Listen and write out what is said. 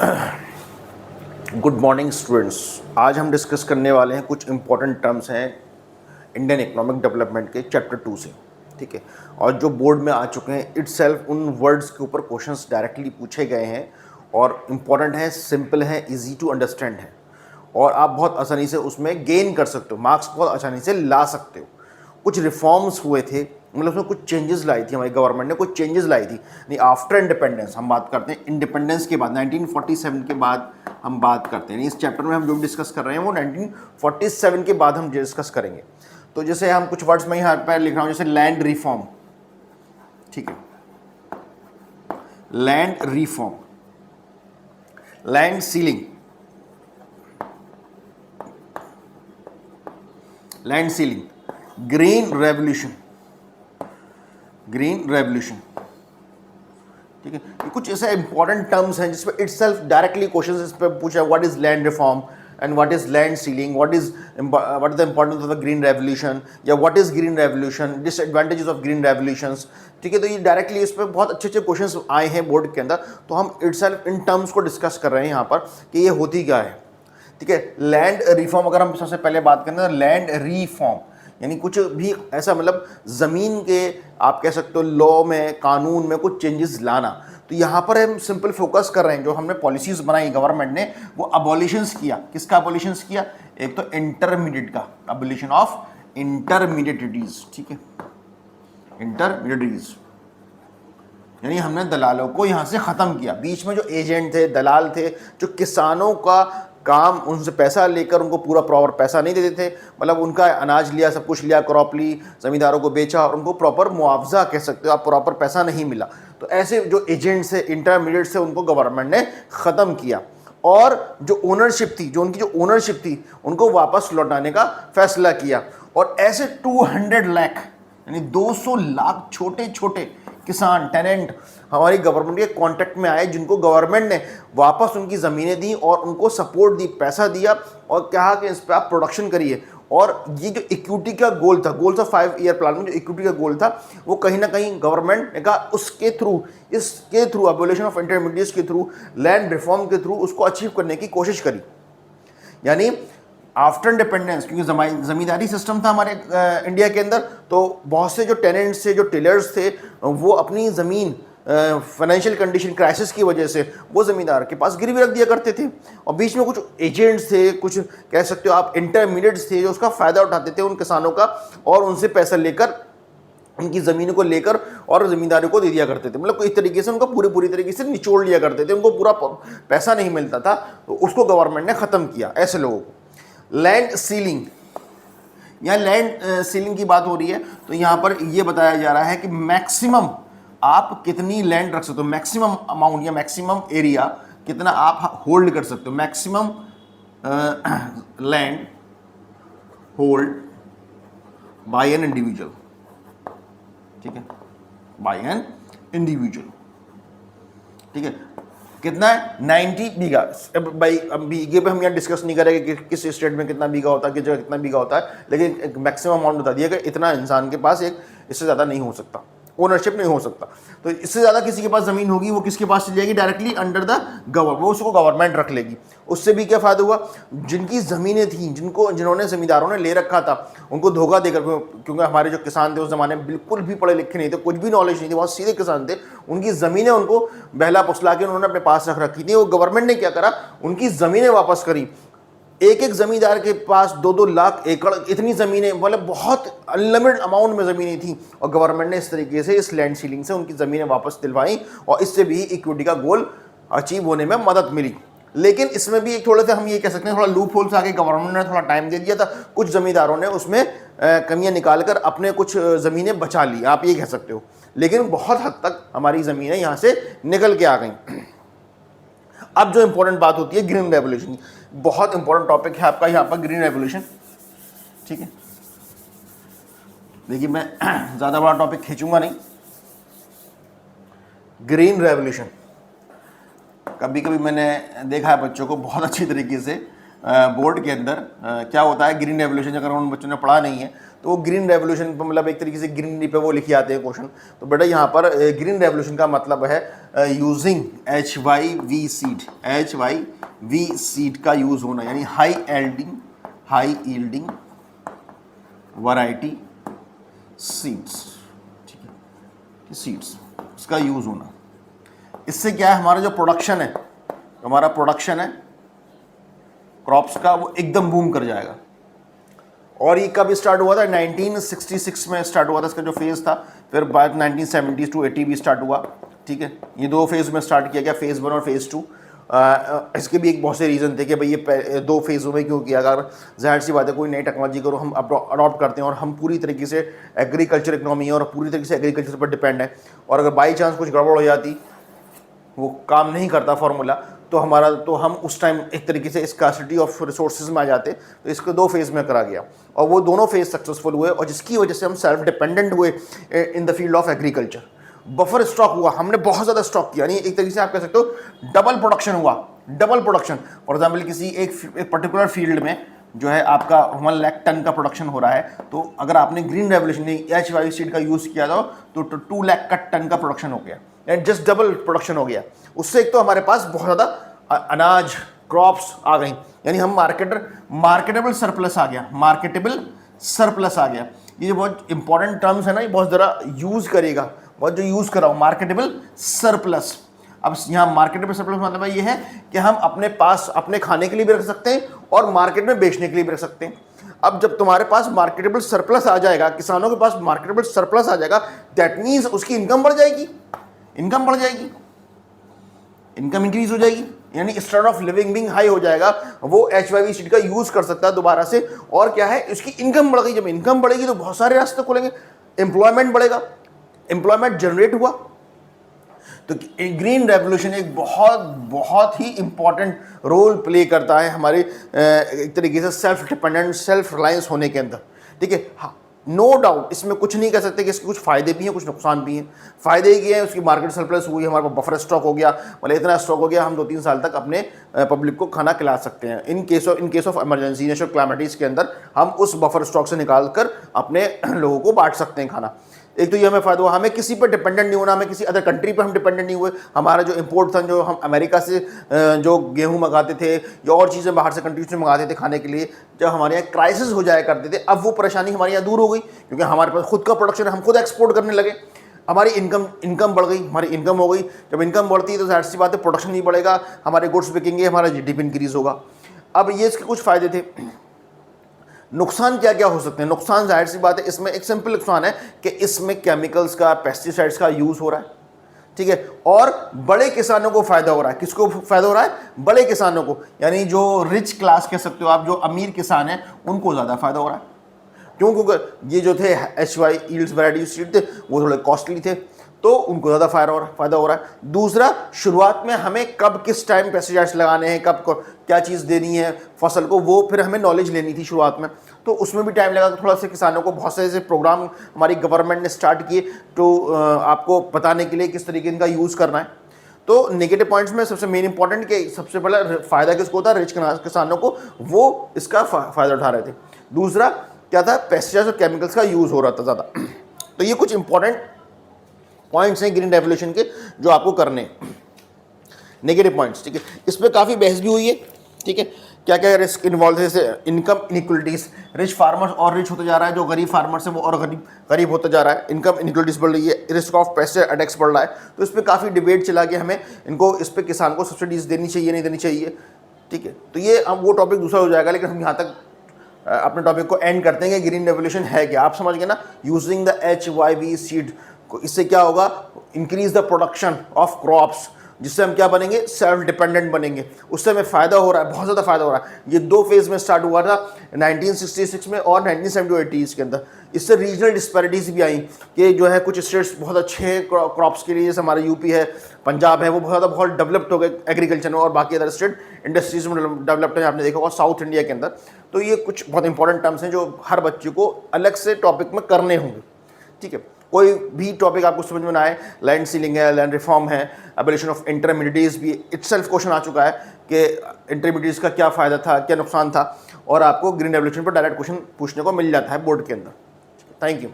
Good morning students. आज हम discuss करने वाले हैं कुछ इंपॉर्टेंट टर्म्स हैं इंडियन इकोनॉमिक डेवलपमेंट के चैप्टर 2 से, ठीक है। और जो बोर्ड में आ चुके हैं इटसेल्फ उन वर्ड्स के ऊपर क्वेश्चंस डायरेक्टली पूछे गए हैं और इम्पॉर्टेंट है, सिंपल है, इजी टू अंडरस्टैंड है और आप बहुत आसानी से उसमें गेन कर सकते हो, मार्क्स बहुत आसानी से ला सकते हो। कुछ रिफॉर्म्स हुए थे, मतलब उसमें कुछ चेंजेस लाई थी, हमारी गवर्नमेंट ने कुछ चेंजेस लाई थी। नहीं, आफ्टर इंडिपेंडेंस हम बात करते हैं, इंडिपेंडेंस के बाद 1947 के बाद हम बात करते हैं। इस चैप्टर में हम जो डिस्कस कर रहे हैं वो 1947 के बाद हम डिस्कस करेंगे। तो जैसे हम कुछ वर्ड्स में यहाँ पर लिख रहा हूँ, जैसे लैंड रिफॉर्म, ठीक है, land reform, land ceiling, land ceiling, green revolution, green revolution, ठीक है। ये कुछ ऐसे इंपॉर्टेंट टर्म्स हैं जिसपे इटसेल्फ डायरेक्टली क्वेश्चन इस पे पूछा, what is land reform and what is land ceiling, what is the importance of the green revolution, या what is green revolution, disadvantages of green revolutions, ठीक है। तो ये डायरेक्टली इस पर बहुत अच्छे अच्छे क्वेश्चंस आए हैं बोर्ड के अंदर। तो हम इटसेल्फ इन टर्म्स को डिस्कस कर रहे हैं यहाँ पर कि ये होती क्या है, ठीक है। लैंड रिफॉर्म अगर हम सबसे पहले बात करें तो लैंड रिफॉर्म यानी कुछ भी ऐसा, मतलब ज़मीन के आप कह सकते हो लॉ में, कानून में कुछ चेंजेस लाना। तो यहाँ पर हम सिंपल फोकस कर रहे हैं, जो हमने पॉलिसीज़ बनाई गवर्नमेंट ने, वो अबॉलिशंस किया। किसका अबॉलिशंस किया? एक तो इंटरमीडिएट का, अबॉलिशन ऑफ इंटरमीडिएटरीज, ठीक है, इंटरमीडिएटरीज यानी हमने दलालों को यहाँ से ख़त्म किया। बीच में जो एजेंट थे, दलाल थे, जो किसानों का काम, उनसे पैसा लेकर उनको पूरा प्रॉपर पैसा नहीं देते थे, मतलब उनका अनाज लिया, सब कुछ लिया, क्रॉप ली, ज़मींदारों को बेचा और उनको प्रॉपर मुआवजा कह सकते हो आप, प्रॉपर पैसा नहीं मिला। तो ऐसे जो एजेंट्स है, इंटरमीडिएट से, उनको गवर्नमेंट ने ख़त्म किया और जो ओनरशिप थी, जो उनकी जो ओनरशिप थी, उनको वापस लौटाने का फैसला किया। और ऐसे 200 लाख यानी 200 लाख छोटे छोटे किसान, टेनेंट हमारी गवर्नमेंट के कॉन्टेक्ट में आए, जिनको गवर्नमेंट ने वापस उनकी ज़मीनें दी और उनको सपोर्ट दी, पैसा दिया और कहा कि इस पर आप प्रोडक्शन करिए। और ये जो इक्विटी का गोल था, गोल्स ऑफ 5 ईयर प्लान में जो इक्विटी का गोल था, वो कहीं ना कहीं गवर्नमेंट ने कहा उसके थ्रू, इसके थ्रू, अबॉलिशन ऑफ इंटरमीडिएट्स के थ्रू, लैंड रिफॉर्म के थ्रू उसको अचीव करने की कोशिश करी। यानी आफ्टर इंडिपेंडेंस, क्योंकि ज़मींदारी सिस्टम था हमारे इंडिया के अंदर, तो बहुत से जो टेनेंट्स थे, जो टिलर्स थे, वो अपनी ज़मीन फाइनेंशियल कंडीशन क्राइसिस की वजह से वो ज़मींदार के पास गिरवी रख दिया करते थे। और बीच में कुछ एजेंट्स थे, कुछ कह सकते हो आप इंटरमीडिएट्स थे, जो उसका फ़ायदा उठाते थे उन किसानों का और उनसे पैसा लेकर, उनकी ज़मीनों को लेकर और ज़मींदारों को दे दिया करते थे। मतलब इस तरीके से उनको पूरी तरीके से निचोड़ लिया करते थे, उनको पूरा पैसा नहीं मिलता था, तो उसको गवर्नमेंट ने ख़त्म किया ऐसे लोगों को। लैंड सीलिंग, यहाँ लैंड सीलिंग की बात हो रही है, तो यहाँ पर ये बताया जा रहा है कि मैक्सिमम आप कितनी लैंड रख सकते हो, मैक्सिमम अमाउंट या मैक्सिमम एरिया कितना आप होल्ड कर सकते हो, maximum land hold by an individual, ठीक है, बाय एन इंडिविजुअल, ठीक है। कितना है? 90 बीघा। भाई अब बीघे पे हम यहाँ डिस्कस नहीं करेंगे कि किस स्टेट में कितना बीघा होता है, किस जगह कितना बीघा होता है, लेकिन एक मैक्सिमम अमाउंट बता दिया कि इतना इंसान के पास, एक इससे ज़्यादा नहीं हो सकता, ओनरशिप नहीं हो सकता। तो इससे ज़्यादा किसी के पास ज़मीन होगी, वो किसके पास चली जाएगी? डायरेक्टली अंडर द गवर्नमेंट, वो उसको गवर्नमेंट रख लेगी। उससे भी क्या फ़ायदा हुआ? जिनकी ज़मीनें थी, जिन्होंने ज़मींदारों ने ले रखा था, उनको धोखा देकर, क्योंकि हमारे जो किसान थे उस ज़माने में बिल्कुल भी पढ़े लिखे नहीं थे, कुछ भी नॉलेज नहीं थी, बहुत सीधे किसान थे, उनकी ज़मीनें उनको बहला फुसला के उन्होंने अपने पास रख रखी थी। वो गवर्नमेंट ने क्या करा? उनकी ज़मीनें वापस करी। एक एक ज़मींदार के पास 2-2 लाख एकड़ इतनी ज़मीनें, मतलब बहुत अनलिमिटेड अमाउंट में ज़मीनें थी, और गवर्नमेंट ने इस तरीके से, इस लैंड सीलिंग से उनकी ज़मीनें वापस दिलवाई और इससे भी इक्विटी का गोल अचीव होने में मदद मिली। लेकिन इसमें भी एक थोड़े से हम ये कह सकते हैं, थोड़ा लूप होल्स आके गवर्नमेंट ने थोड़ा टाइम दे दिया था, कुछ ज़मींदारों ने उसमें कमियां निकाल कर अपने कुछ ज़मीनें बचा ली, आप ये कह सकते हो। लेकिन बहुत हद तक हमारी ज़मीनें यहाँ से निकल के आ गई। अब जो इंपॉर्टेंट बात होती है ग्रीन रेवोल्यूशन, बहुत इंपॉर्टेंट टॉपिक है आपका यहाँ पर ग्रीन रेवोल्यूशन, ठीक है। देखिए मैं ज़्यादा बड़ा टॉपिक खींचूंगा नहीं। ग्रीन रेवोल्यूशन, कभी कभी मैंने देखा है बच्चों को बहुत अच्छी तरीके से बोर्ड के अंदर क्या होता है ग्रीन रेवोल्यूशन, अगर उन बच्चों ने पढ़ा नहीं है तो वो ग्रीन रेवोल्यूशन मतलब एक तरीके से ग्रीनरी पे वो लिखे आते हैं क्वेश्चन। तो बेटा यहाँ पर ग्रीन रेवोल्यूशन का मतलब है using HYV seed, HYV seed का यूज़ होना, यानी हाई यील्डिंग वैरायटी सीड्स, ठीक है, सीड्स इसका यूज़ होना। इससे क्या है, हमारा जो प्रोडक्शन है, हमारा प्रोडक्शन है क्रॉप्स का, वो एकदम बूम कर जाएगा। और ये कब स्टार्ट हुआ था? 1966 में स्टार्ट हुआ था इसका जो फेज़ था, फिर बाद 1970 टू 80 भी स्टार्ट हुआ, ठीक है। ये दो फेज़ में स्टार्ट किया गया, फेज़ 1 और फेज़ 2। इसके भी एक बहुत से रीज़न थे कि भाई ये दो फेज़ों में क्यों किया। अगर जाहिर सी बात है कोई नई टेक्नोलॉजी को हम अडॉप्ट करते हैं और हम पूरी तरीके से एग्रीकल्चर इकनॉमी है और पूरी तरीके से एग्रीकल्चर पर डिपेंड है, और अगर बाई चांस कुछ गड़बड़ हो जाती, वो काम नहीं करता फार्मूला, तो हम उस टाइम एक तरीके से स्कार्सिटी ऑफ रिसोर्सेज में आ जाते। तो इसको दो फेज़ में करा गया और वो दोनों फेज़ सक्सेसफुल हुए, और जिसकी वजह से हम सेल्फ डिपेंडेंट हुए in the field of agriculture. Buffer stock हुआ, हमने बहुत ज़्यादा स्टॉक किया, यानी एक तरीके से आप कह सकते हो डबल प्रोडक्शन हुआ, डबल प्रोडक्शन। फॉर एग्जाम्पल किसी एक पर्टिकुलर फील्ड में जो है आपका 1 लाख टन का प्रोडक्शन हो रहा है, तो अगर आपने ग्रीन रेवोल्यूशन HYV सीड का यूज़ किया था तो 2 लाख का टन का प्रोडक्शन हो गया, यानी जस्ट डबल प्रोडक्शन हो गया। उससे एक तो हमारे पास बहुत ज़्यादा अनाज क्रॉप्स आ गई, यानी हम मार्केटेबल सरप्लस आ गया, मार्केटेबल सरप्लस आ गया। ये बहुत इंपॉर्टेंट टर्म्स है ना, ये बहुत ज़रा यूज़ करेगा, बहुत जो यूज़ कर रहा हूँ, मार्केटेबल सरप्लस। अब यहाँ मार्केटेबल सरप्लस मतलब ये है कि हम अपने पास अपने खाने के लिए भी रख सकते हैं और मार्केट में बेचने के लिए भी रख सकते हैं। अब जब तुम्हारे पास मार्केटेबल सरप्लस आ जाएगा, किसानों के पास मार्केटेबल सरप्लस आ जाएगा, दैट मीन्स उसकी इनकम बढ़ जाएगी, इनकम इंक्रीज हो जाएगी, यानी standard of living Bing high हो जाएगा। वो HYV सीड का यूज़ कर सकता है दोबारा से, और क्या है, उसकी इनकम बढ़ गई। जब इनकम बढ़ेगी तो बहुत सारे रास्ते खुलेंगे, एम्प्लॉयमेंट बढ़ेगा, एम्प्लॉयमेंट जनरेट हुआ। तो ग्रीन रेवोल्यूशन एक बहुत ही इंपॉर्टेंट रोल प्ले करता है हमारे एक तरीके से सेल्फ डिपेंडेंट, सेल्फ रिलायंस होने के अंदर, ठीक है। हाँ, नो डाउट इसमें कुछ नहीं कह सकते कि इसके कुछ फ़ायदे भी हैं, कुछ नुकसान भी हैं। फ़ायदे ये हैं, उसकी मार्केट सरप्लस हुई, हमारे पास बफर स्टॉक हो गया, मतलब इतना स्टॉक हो गया, हम 2-3 साल तक अपने पब्लिक को खाना खिला सकते हैं। In case of emergency, natural calamities के अंदर हम उस बफर स्टॉक से निकाल कर अपने लोगों को बांट सकते हैं खाना। एक तो ये हमें फ़ायदा हुआ, हमें किसी पर डिपेंडेंट नहीं होना, हमें किसी अदर कंट्री पर हम डिपेंडेंट नहीं हुए। हमारा जो इंपोर्ट था, जो हम अमेरिका से जो गेहूं मंगाते थे या और चीज़ें बाहर से कंट्रीज से मंगाते थे खाने के लिए, जब हमारे यहाँ क्राइसिस हो जाया करते थे, अब वो परेशानी हमारे यहाँ दूर हो गई, क्योंकि हमारे पास खुद का प्रोडक्शन है, हम खुद एक्सपोर्ट करने लगे, हमारी इनकम बढ़ गई, हमारी इनकम हो गई। जब इनकम बढ़ती है तो जाहिर सी बात है प्रोडक्शन नहीं बढ़ेगा, हमारे गुड्स बिकेंगे, हमारा GDP इंक्रीज होगा। अब ये इसके कुछ फ़ायदे थे। नुकसान क्या क्या हो सकते हैं? नुकसान जाहिर सी बात है, इसमें एक सिंपल नुकसान है कि इसमें केमिकल्स का, पेस्टिसाइड्स का यूज़ हो रहा है, ठीक है, और बड़े किसानों को फ़ायदा हो रहा है। किसको फ़ायदा हो रहा है? बड़े किसानों को, यानी जो रिच क्लास कह सकते हो आप, जो अमीर किसान हैं, उनको ज़्यादा फ़ायदा हो रहा है। क्यों? क्योंकि ये जो थे HY यील्ड्स वैरायटी सीड थे, वो थोड़े कॉस्टली थे, तो उनको ज़्यादा फ़ायदा हो रहा है। दूसरा, शुरुआत में हमें कब किस टाइम पेस्टिसाइड्स लगाने हैं, कब क्या चीज़ देनी है फसल को, वो फिर हमें नॉलेज लेनी थी शुरुआत में, तो उसमें भी टाइम लगा। थोड़ा सा किसानों को बहुत से ऐसे प्रोग्राम हमारी गवर्नमेंट ने स्टार्ट किए तो आपको बताने के लिए किस तरीके इनका यूज़ करना है। तो नेगेटिव पॉइंट्स में सबसे मेन इंपॉर्टेंट कि सबसे पहला फ़ायदा किसको होता है? रिच किसानों को, वो इसका फ़ायदा उठा रहे थे। दूसरा क्या था? पेस्टिसाइड्स और केमिकल्स का यूज़ हो रहा था ज़्यादा। तो ये कुछ इंपॉर्टेंट पॉइंट्स हैं ग्रीन रेवोल्यूशन के जो आपको करने हैं, नेगेटिव पॉइंट्स, ठीक है। इस पर काफ़ी बहस भी हुई है, ठीक है। क्या क्या रिस्क इन्वॉल्व है? जैसे इनकम इनइक्वलिटीज़, रिच फार्मर्स और रिच होते जा रहा है, जो गरीब फार्मर्स है वो और गरीब होता जा रहा है, इनकम इनइक्वलिटीज़ बढ़ रही है, रिस्क ऑफ पेस्टिसाइड अटैक्स बढ़ रहा है। तो इस पर काफ़ी डिबेट चला कि हमें इस पर किसान को सब्सिडीज़ देनी चाहिए, नहीं देनी चाहिए, ठीक है। तो ये अब वो टॉपिक दूसरा हो जाएगा, लेकिन हम यहाँ तक अपने टॉपिक को एंड करते हैं कि ग्रीन रेवोल्यूशन है क्या। आप समझ गए ना, यूजिंग द HYV सीड को, इससे क्या होगा? Increase the production of crops, जिससे हम क्या बनेंगे? सेल्फ डिपेंडेंट बनेंगे। उससे हमें फ़ायदा हो रहा है, बहुत ज़्यादा फ़ायदा हो रहा है। ये दो फेज़ में स्टार्ट हुआ था, 1966 में और 1970-80 के अंदर। इससे रीजनल डिस्पैरिटीज़ भी आई कि जो है कुछ स्टेट्स बहुत अच्छे हैं क्रॉप्स के लिए, जैसे हमारा UP है, पंजाब है, वो बहुत डेवलप्ड हो गए एग्रीकल्चर में, और बाकी अदर स्टेट इंडस्ट्रीज में डेवलप्ड है, आपने देखा होगा साउथ इंडिया के अंदर। तो ये कुछ बहुत इंपॉर्टेंट टर्म्स हैं जो हर बच्चे को अलग से टॉपिक में करने होंगे, ठीक है। कोई भी टॉपिक आपको समझ में ना आए, लैंड सीलिंग है, लैंड रिफॉर्म है, एबोलिशन ऑफ इंटरमीडिएट्स भी इटसेल्फ क्वेश्चन आ चुका है कि इंटरमीडिएट्स का क्या फ़ायदा था, क्या नुकसान था, और आपको ग्रीन रेवोल्यूशन पर डायरेक्ट क्वेश्चन पूछने को मिल जाता है बोर्ड के अंदर। Thank you.